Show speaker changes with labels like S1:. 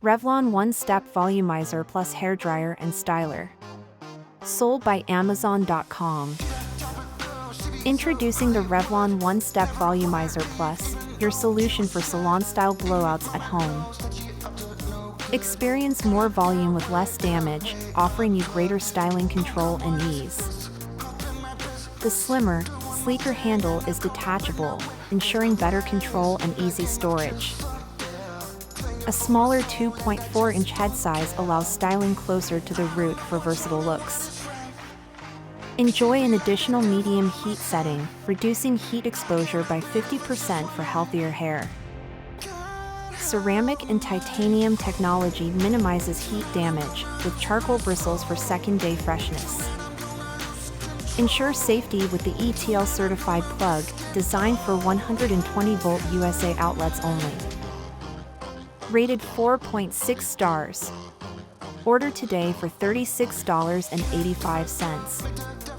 S1: Revlon One-Step Volumizer Plus Hairdryer and Styler. Sold by Amazon.com. Introducing the Revlon One-Step Volumizer Plus, your solution for salon-style blowouts at home. Experience more volume with less damage, offering you greater styling control and ease. The slimmer, sleeker handle is detachable, ensuring better control and easy storage. A smaller 2.4-inch head size allows styling closer to the root for versatile looks. Enjoy an additional medium heat setting, reducing heat exposure by 50% for healthier hair. Ceramic and titanium technology minimizes heat damage, with charcoal bristles for second-day freshness. Ensure safety with the ETL certified plug, designed for 120-volt USA outlets only. Rated 4.6 stars. Order today for $36.85.